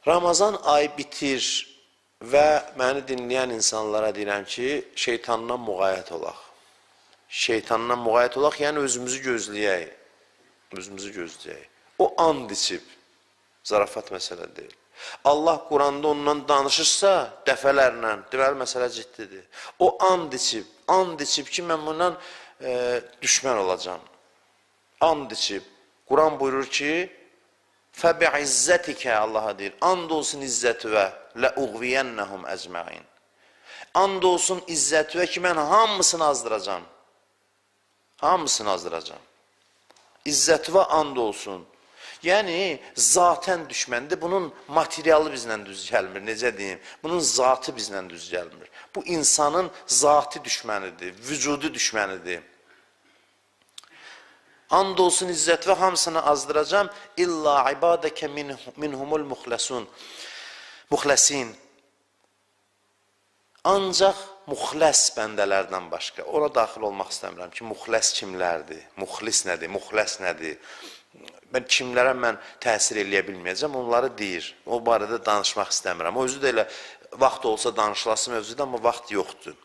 Ramazan ayı bitir və məni dinləyən insanlara deyirəm ki, şeytandan müğayət olaq. Şeytandan müğayət olaq, yəni özümüzü gözləyək. Özümüzü gözləyək. O and içib, zarafat məsələ deyil. Allah Quranda ondan danışırsa, dəfələrlə, deməli məsələ ciddidir. O and içib ki, mən bundan düşmən olacam. And içib. Quran buyurur ki, فَبِعِزَّتِكَ Allah'a deyir, and olsun izzətivə, لَاُغْvِيَنَّهُمْ əzməin. And olsun izzətivə ki, mən hamısını azdıracam. Hamısını azdıracam. İzzətivə and olsun. Yəni, zatən düşməndir. Bunun materialı bizlə düz gəlmir, necə deyim? Bunun zatı bizlə düz gəlmir. Bu insanın zati düşmənidir, vücudu düşmənidir. And olsun izzət və hamısını azdıracam. İlla ibadəkə minhumul muxləsin. Ancaq muxləs bəndələrdən başqa. Ona daxil olmaq istəmirəm ki, muxləs kimlərdir? Muxlis nədir? Muxləs nədir? Mən kimlərə təsir eləyə bilməyəcəm, onları deyir. O barədə danışmaq istəmirəm. O özü də elə vaxt olsa danışılası mövzudur, amma vaxt yoxdur.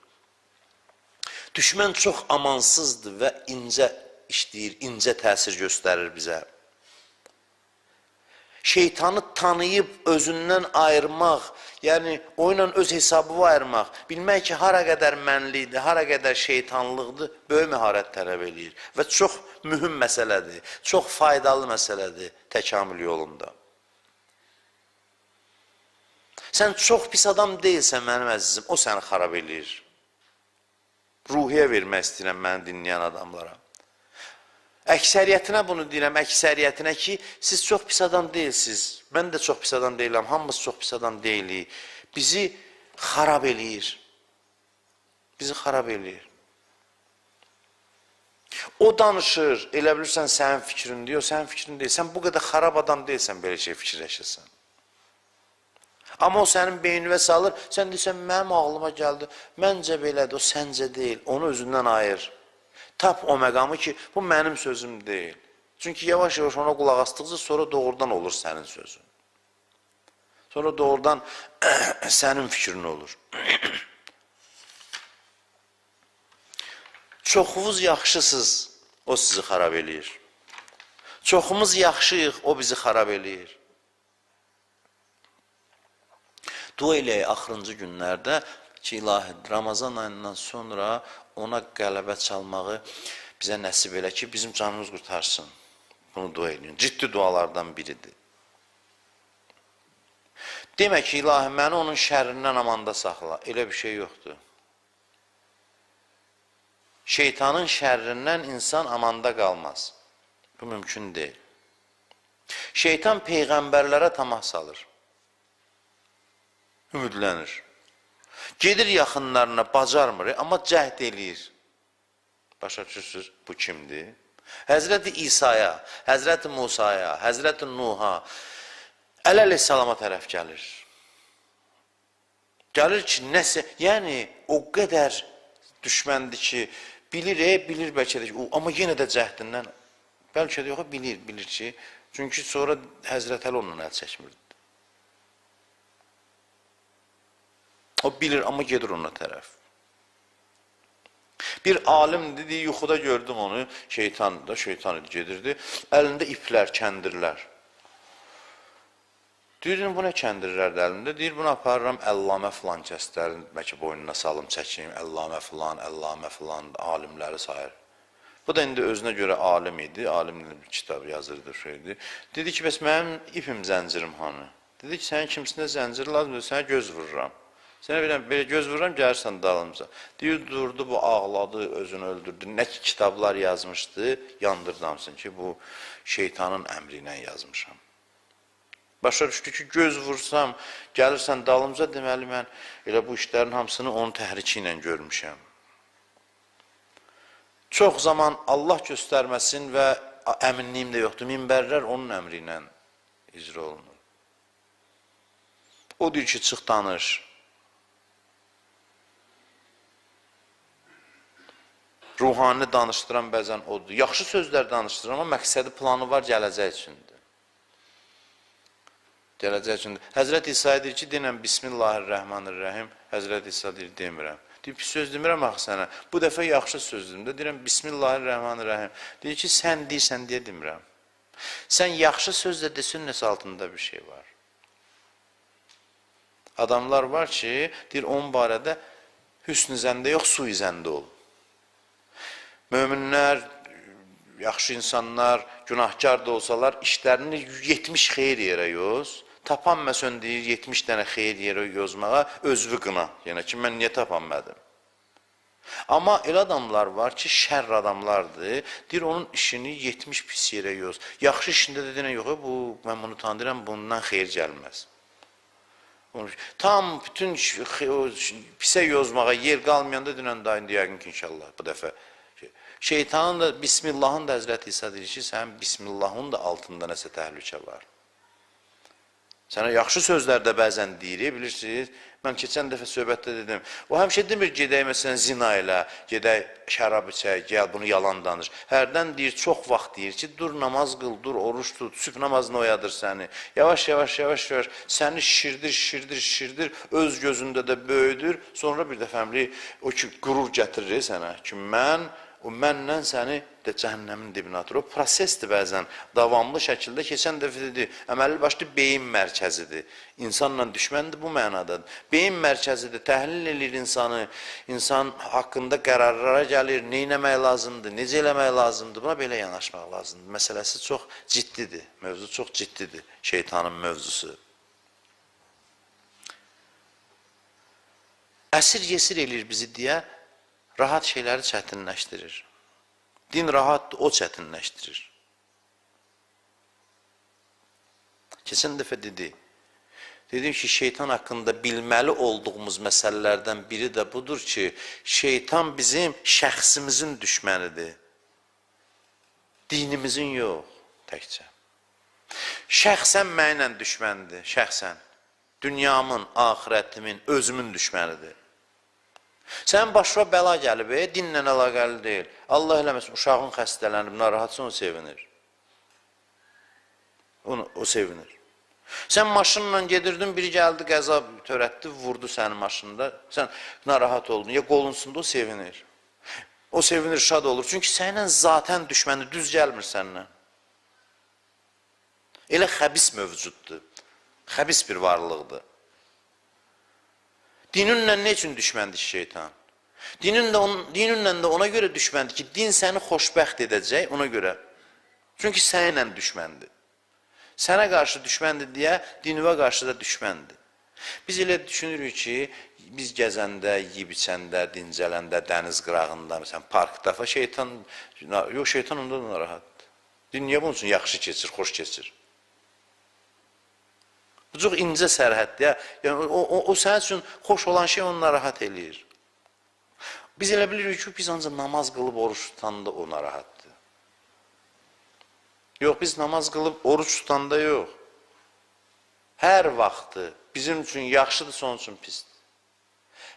Düşmən çox amansızdır və incə işləyir, incə təsir göstərir bizə. Şeytanı tanıyıb özündən ayırmaq, yəni o ilə öz hesabı ayırmaq, bilmək ki, hara qədər mənlidir, hara qədər şeytanlıqdır, böyük məharət tələb eləyir. Və çox mühüm məsələdir, çox faydalı məsələdir təkamül yolunda. Sən çox pis adam deyilsən, mənim əzizim, o səni xarab eləyir. Ruhiyyə vermək istəyirəm məni dinləyən adamlara. Əksəriyyətinə bunu deyirəm, əksəriyyətinə ki, siz çox pis adam deyilsiniz. Mən də çox pis adam deyiləm, hamımız çox pis adam deyilik. Bizi xarab eləyir. Bizi xarab eləyir. O danışır, elə bilirsən sənin fikrin deyir, o sənin fikrin deyil. Sən bu qədər xarab adam deyilsən, belə şey fikirləşirsən. Amma o sənin beynivə salır, sən deyirsən, mənim ağlıma gəldi, məncə belədir, o səncə deyil, onu özündən ayır. Tap o məqamı ki, bu mənim sözüm deyil. Çünki yavaş-yavaş ona qulaq asdıqca sonra doğrudan olur sənin sözün. Sonra doğrudan sənin fikrin olur. Çoxumuz yaxşısız, o sizi xarab eləyir. Çoxumuz yaxşıyıq, o bizi xarab eləyir. Dua eləyək axırıncı günlərdə ki, ilahi, Ramazan ayından sonra ona qələbə çalmağı bizə nəsib elə ki, bizim canımız qurtarsın. Bunu dua edin. Ciddi dualardan biridir. Demək ki, ilahi, məni onun şərrindən amanda saxla. Elə bir şey yoxdur. Şeytanın şərrindən insan amanda qalmaz. Bu mümkün deyil. Şeytan peyğəmbərlərə tamah salır. Ümidlənir. Gedir yaxınlarına, bacarmır, amma cəhd eləyir. Başa düşürsünüz, bu kimdir? Həzrəti İsa'ya, Həzrəti Musa'ya, Həzrəti Nuh'a, əleyhissalama tərəf gəlir. Gəlir ki, nəsə, yəni o qədər düşməndir ki, bilir bəlkə də ki, amma yenə də cəhdindən, bəlkə də yox, bilir ki, çünki sonra Həzrət Əli ondan əl çəkmirdi. O bilir, amma gedir ona tərəf. Bir alim dedi, yuxuda gördüm onu, şeytan gedirdi, əlində iplər, kəndirlər. Deyirdim, bu nə kəndirlərdir əlində? Deyir, bunu aparıram, əllamə filan kəslərin, bəlkə boynuna salım, çəkeyim, əllamə filan, alimləri sayır. Bu da indi özünə görə alim idi, alimlə bir kitab yazırdı, şeydi. Dedi ki, bəs mənim ipim, zəncirim hanı? Dedi ki, sənin kimsində zəncir lazımdır, sənə göz vururam. Sənə belə göz vururam, gəlirsən dalımıza. Deyir, durdu, bu ağladı, özünü öldürdü. Nə ki, kitablar yazmışdı, yandırdı hamısın ki, bu şeytanın əmri ilə yazmışam. Başa düşdü ki, göz vursam, gəlirsən dalımıza, deməli mən elə bu işlərin hamısını onun təhriki ilə görmüşəm. Çox zaman Allah göstərməsin və əminliyim də yoxdur, minbərlər onun əmri ilə icra olunur. O deyir ki, çıx danış. Ruhani danışdıran bəzən odur. Yaxşı sözlər danışdıran, amma məqsədi planı var, gələcək üçündür. Gələcək üçün. Həzrət İsa deyir ki, deyirəm Bismillahirrahmanirrahim. Həzrət İsa deyir, demirəm. Deyir, pis söz demirəm axı sənə. Bu dəfə yaxşı söz dedim də, deyirəm Bismillahirrahmanirrahim. Deyir ki, sən deyirsən deyə demirəm. Sən yaxşı sözlə desin, nəsə altında bir şey var. Adamlar var ki, deyir, onun barədə hüsn-i zəndə yox, su-i zəndə ol. Möminlər, yaxşı insanlar, günahkar da olsalar, işlərini 70 xeyir yerə yoz. Tapanməsən deyir, 70 dənə xeyir yerə yozmağa özvü qına. Yəni ki, mən niyə tapanmədim? Amma elə adamlar var ki, şərr adamlardır. Deyir, onun işini 70 pis yerə yoz. Yaxşı işində də deyirən, yox, mən bunu tanıyıram, bundan xeyir gəlməz. Tam bütün pisə yozmağa yer qalmayanda deyirən, da indi yəqin ki, inşallah bu dəfə. Şeytanın da, Bismillahın da Həzrət İsa deyir ki, sənin Bismillahın da altında nəsə təhlükə var. Sənə yaxşı sözlər də bəzən deyir, bilirsiniz. Mən keçən dəfə söhbətdə dedim, o həmişə demir, gedək məsələn zina ilə, gedək şərab içək, gəl bunu yalan danış. Hərdən deyir, çox vaxt deyir ki, dur namaz qıl, dur oruç tut, sübh namazını oyadır səni. Yavaş, səni şişirdir, öz gözündə də böyüdür. Sonra bir dəfə əmri o ki, qürur gətirir sənə ki, o mənlə səni də cəhənnəmin dibinə atır. O prosesdir bəzən, davamlı şəkildə. Keçən dəfə dedi, əməlli başlı beyin mərkəzidir. İnsanla düşməndir bu mənadadır. Beyin mərkəzidir, təhlil edir insanı, insan haqqında qərarlara gəlir, nə etmək lazımdır, necə eləmək lazımdır, buna belə yanaşmaq lazımdır. Məsələsi çox ciddidir, mövzu çox ciddidir, şeytanın mövzusu. Əsir yesir elir bizi deyə, rahat şeyləri çətinləşdirir. Din rahatdır, o çətinləşdirir. Keçən dəfə dedim ki, şeytan haqqında bilməli olduğumuz məsələlərdən biri də budur ki, şeytan bizim şəxsimizin düşmənidir. Dinimizin yox, təkcə. Şəxsən mənlə düşməndir, şəxsən. Dünyamın, axirətimin, özümün düşmənidir. Sənin başına bəla gəlib, dinlə əlaqəli deyil. Allah eləməsin, uşağın xəstələnib, narahatsa onu sevinir. O sevinir. Sən maşınla gedirdin, biri gəldi, qəza törətdi, vurdu sənin maşında, sən narahat oldun, ya qolunsunda o sevinir. O sevinir, şad olur. Çünki sənlə zatən düşməni düz gəlmir səndən. Elə xəbis mövcuddur, xəbis bir varlıqdır. Dininlə nə üçün düşməndir şeytan? Dininlə də ona görə düşməndir ki, din səni xoşbəxt edəcək ona görə. Çünki sənlə düşməndir. Sənə qarşı düşməndir deyə, dinivə qarşı da düşməndir. Biz elə düşünürük ki, biz gəzəndə, yiyib içəndə, dincələndə, dəniz qırağında, məsələn, parkda, şeytan onda da narahatdır. Niyə bunun üçün yaxşı keçir, xoş keçir? Bu çox incə sərhəddir. Yəni, o sənin üçün xoş olan şey onu narahat eləyir. Biz elə bilirik ki, biz ancaq namaz qılıb oruç tutanda o narahatdır. Yox, biz namaz qılıb oruç tutanda yox. Hər vaxtı bizim üçün yaxşıdır, son üçün pisdir.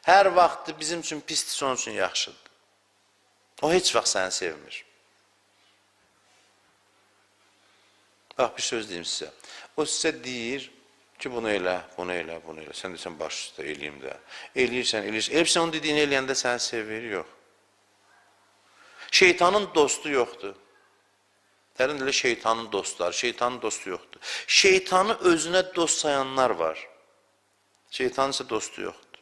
Hər vaxtı bizim üçün pisdir, son üçün yaxşıdır. O heç vaxt səni sevmir. Bax, bir söz deyim sizə. O sizə deyir ki, bunu elə. Sən deyirsən, baş üstə eləyim də. Eləyirsən. Eləyirsən, onun dediyini eləyəndə səni sevir, yox. Şeytanın dostu yoxdur. Dərin elə şeytanın dostları, şeytanın dostu yoxdur. Şeytanı özünə dost sayanlar var. Şeytanın isə dostu yoxdur.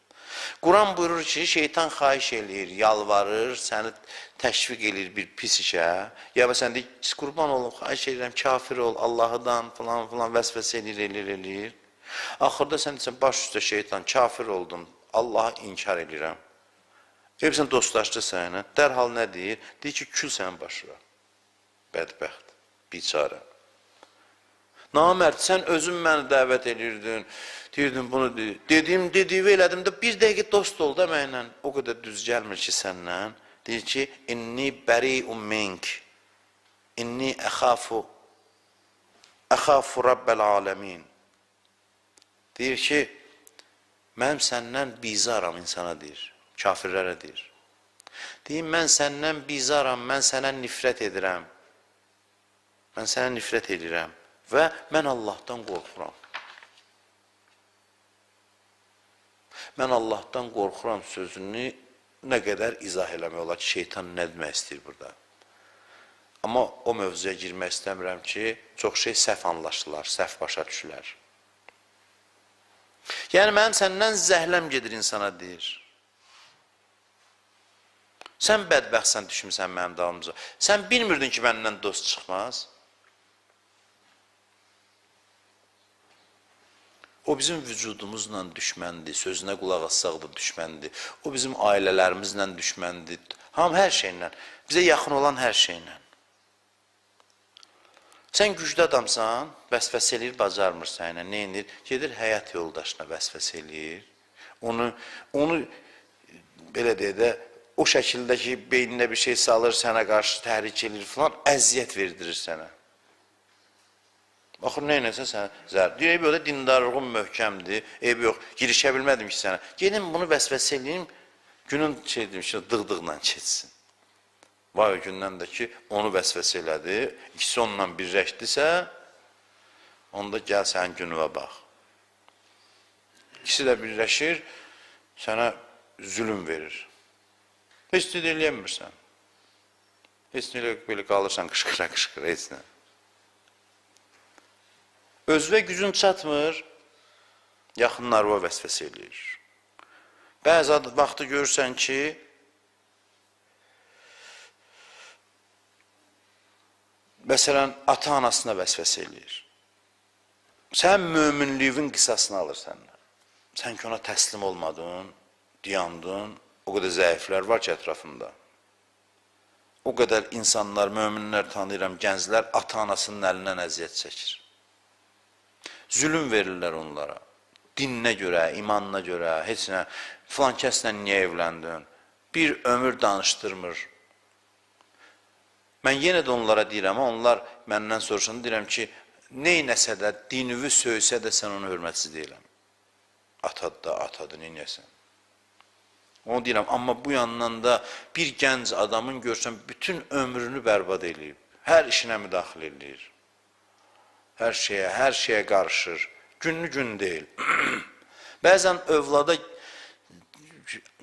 Quran buyurur ki, şeytan xahiş eləyir, yalvarır, səni təşviq eləyir bir pis işə. Ya sən deyir, qurban olun, xahiş eləyirəm, kafir ol, Allah'dan filan vəsvəsə eləyir. Axırda sən deyirsən, baş üstə şeytan, kafir oldum, Allah'ı inkar eləyirəm. Sən dostlaşdı sənə, dərhal nə deyir? Deyir ki, kül sənin başına. Bədbəxt, biçarə. Namərd, sən özün məni dəvət edirdin, deyirdin bunu deyir. Dediyi elədim də bir dəqiqə dost ol da mənlə. O qədər düz gəlmir ki səndən. Deyir ki, inni bəri'un mink, inni əxafu Rabbəl aləmin. Deyir ki, mənim səndən bizaram insana deyir, kafirlərə deyir. Deyir, mən səndən bizaram, mən sənə nifrət edirəm. Mən sənə nifrət edirəm və mən Allahdan qorxuram. mən Allahdan qorxuram sözünü nə qədər izah eləmək olar ki, şeytan nə demək istəyir burada. Amma o mövzuya girmək istəmirəm ki, çox şey səhv anlaşılar, səhv başa düşülər. Yəni, mənim səndən zəhləm gedir insana deyir. Sən bədbəxtsən düşmüsən mənim dalımca. Sən bilmirdin ki, məndən dost çıxmaz. O bizim vücudumuzla düşməndir, sözünə qulaq assaq da düşməndir. O bizim ailələrimizlə düşməndir. Hər şeylə, bizə yaxın olan hər şeylə. Sən güclü adamsan, vəsvəsə eləyir, bacarmırsan, nə edir? Gedir həyat yoldaşına vəsvəsə eləyir. Onu belə deyə də, o şəkildə ki, beyninə bir şey salır, sənə qarşı təhrik edir filan, əziyyət verdirir sənə. Baxır, nə eləsə sənə zərb. Deyir, eyb yox da dindarlığım möhkəmdir, eyb yox, girişə bilmədim ki sənə. Gelin bunu vəsvəsə eləyim, günün dığ-dığla keçsin. Vay o gündən də ki, onu vəsvəsə elədi, ikisi onunla birləşdisə, onda gəl sənin günüvə bax. İkisi də birləşir, sənə zülüm verir. Heç nə eləyəmirsən. Heç nə belə qalırsan qışqıra-qışqıra, heç nə. Özvə gücün çatmır, yaxınlarına vəsvəsə eləyir. Bəzi vaxtı görürsən ki, məsələn, ata-anasına vəsvəsə eləyir. Sən möminliyin qisasını alır səndən. Sən ki, ona təslim olmadın, diyandın, o qədər zəiflər var ki, ətrafında. O qədər insanlar, möminlər tanıyıram, gənclər ata-anasının əlindən əziyyət çəkir. Zülüm verirlər onlara. Dininə görə, imanına görə, heç nə, filan kəslə niyə evləndin? Bir ömür danışdırmır. Mən yenə də onlara deyirəm, onlar məndən soruşanda deyirəm ki, neynəsə də, dinivi söysə də sən onu hörmətsiz deyiləm. Atadır da, atadır, neynəsən? Onu deyirəm, amma bu yandan da bir gənc adamın görsən, bütün ömrünü bərbad eləyib. Hər işinə müdaxilə eləyir. Hər şeyə qarışır. Günlü gün deyil. Bəzən övlada,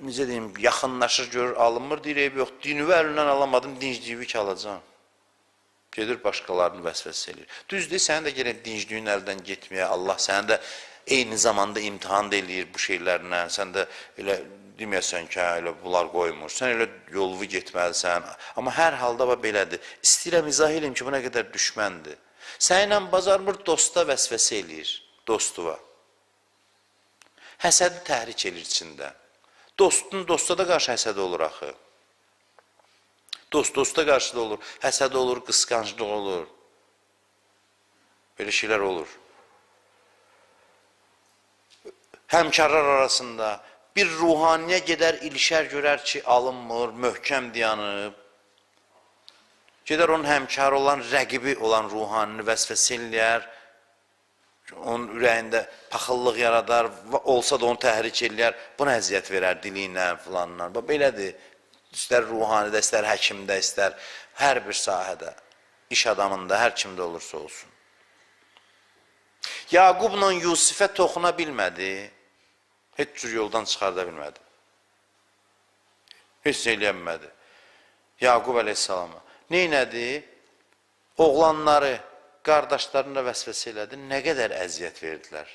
necə deyim, yaxınlaşır, görür, alınmır, deyir, eyb yox, dinivi əlindən alamadım, dincliyi ki alacam. Gedir, başqalarını vəsvəsə eləyir. Düzdür, səni də gələk dincliyin əldən getməyə, Allah səni də eyni zamanda imtihan da eləyir bu şeylərlə, sən də elə deməyəsən ki, elə bunlar qoymur, sən elə yolu getməlisən. Amma hər halda belədir. İstəyirəm, izah eləyim ki, bu nə qədər düşməndir. Sənlə bacarmır, dosta vəsvəsə eləyir, dostuva. Həsədi təhrik eləyir içində. Dostun dosta da qarşı həsəd olur axı. Dost dosta qarşı da olur, həsəd olur, qısqanclıq olur. Belə şeylər olur. Həmkarlar arasında bir ruhaniyə gedər, ilişər, görər ki, alınmır, möhkəm dayanıb. Gedər onun həmkarı olan, rəqibi olan ruhanini vəsvəsə eləyər, onun ürəyində paxıllıq yaradar, olsa da onu təhrik eləyər, buna əziyyət verər dili ilə, filanla. Belədir, istər ruhanidə, istər həkimdə, istər hər bir sahədə, iş adamında, hər kimdə olursa olsun. Yaqubla Yusifə toxuna bilmədi, heç cür yoldan çıxarda bilmədi. Heç eləyənmədi. Yaqub əleyhissalama. Neynədi? Oğlanları, qardaşlarına vəsvəsə elədi. Nə qədər əziyyət verdilər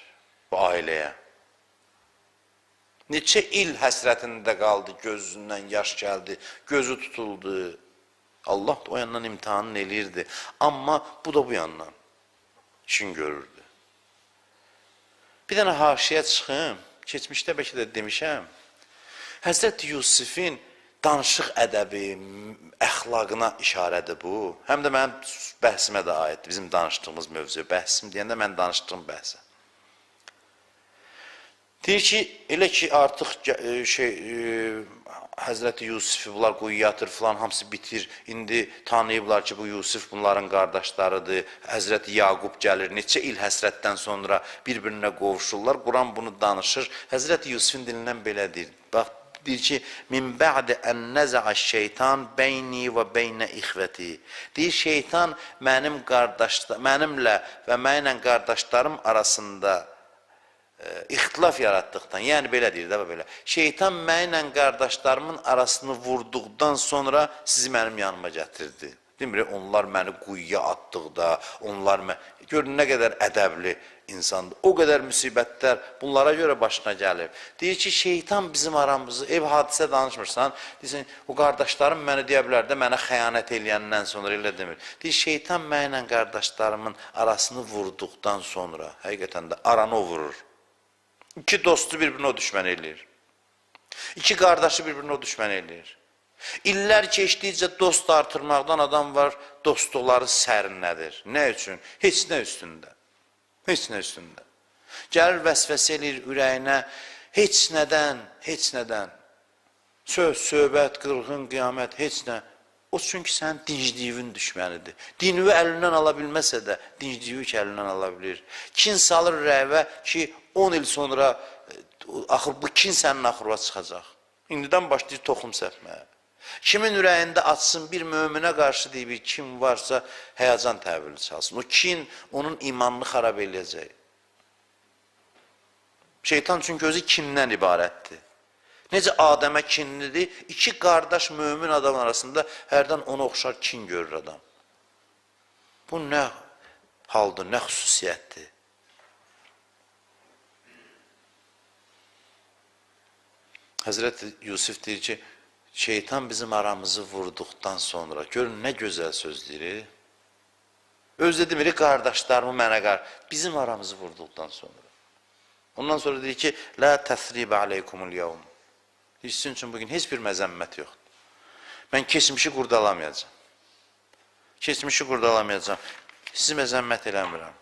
bu ailəyə. Neçə il həsrətində qaldı, gözündən yaş gəldi, gözü tutuldu. Allah da o yandan imtihanını eləyirdi. Amma bu da bu yandan işin görürdü. Bir dənə haşiyə çıxım, keçmişdə bəlkə də demişəm. Həzrət Yusifin danışıq ədəbi, əxlaqına işarədir bu. Həm də mənim bəhsimə də aiddir, bizim danışdığımız mövzuya. Bəhsim deyəndə mən danışdığım bəhsə. Deyir ki, elə ki artıq Həzrəti Yusifi bunlar quyuya atır filan, hamısı bitir. İndi tanıyıblar ki, bu Yusif bunların qardaşlarıdır. Həzrəti Yaqub gəlir, neçə il həsrətdən sonra bir-birinə qovuşurlar. Quran bunu danışır. Həzrəti Yusifin dilindən belə deyir. Bax, deyir ki, min bə'də ən nəzə'ə şeytan beyni və beynə ixvəti. Deyir, şeytan mənimlə və mənlə qardaşlarım arasında ixtilaf yaratdıqdan, yəni belə deyir də belə. Şeytan mənimlə qardaşlarımın arasını vurduqdan sonra sizi mənim yanıma gətirdi. Demir, onlar məni quyuya atdıqda, onlar görün nə qədər ədəbli insandır. O qədər müsibətlər bunlara görə başına gəlib. Deyir ki, şeytan bizim aramızı, ev hadisə danışmırsan, deyirsən, o qardaşlarım məni deyə bilər də, mənə xəyanət eləyəndən sonra elə demir. Deyir, şeytan mənimlə qardaşlarımın arasını vurduqdan sonra, həqiqətən də aranı o vurur. İki dostu bir-birinə o düşmən eləyir. İki qardaşı bir-birinə o düşmən eləyir. İllər keçdikcə dost artırmaqdan adam var, dostluqları sərinlədir. Nə üçün? Heç nə üstündə. Heç nə üstündə. Gəlir vəsvəsə eləyir ürəyinə, heç nədən. Söz, söhbət, qırğın, qiyamət, heç nə. O çünki sənin dincliyinin düşmənidir. Dinini əlindən ala bilməsə də, dincliyi ki əlindən ala bilir. Kin salır ürəyivə ki, 10 il sonra bu kin sənin axırına çıxacaq. İndidən başlayır toxum səpməyə. Kimin ürəyində açsın bir möminə qarşı deyib, kim varsa həyəcan təhvili çalsın. O kin onun imanını xarab eləyəcək. Şeytan çünki özü kindən ibarətdir. Necə Adəmə kinlidir, iki qardaş mömin adam arasında hərdən ona oxşar kin görür adam. Bu nə haldır, nə xüsusiyyətdir? Həzrət Yusuf deyir ki, şeytan bizim aramızı vurduqdan sonra, görün nə gözəl söz deyir. Özdə demir, qardaşlarımı mənə bizim aramızı vurduqdan sonra. Ondan sonra deyir ki, la təsribə aleykumul yevm. Sizin üçün bugün heç bir məzəmmət yoxdur. Mən keçmişi qurdalamayacağım. Keçmişi qurdalamayacağım. Sizi məzəmmət eləmirəm.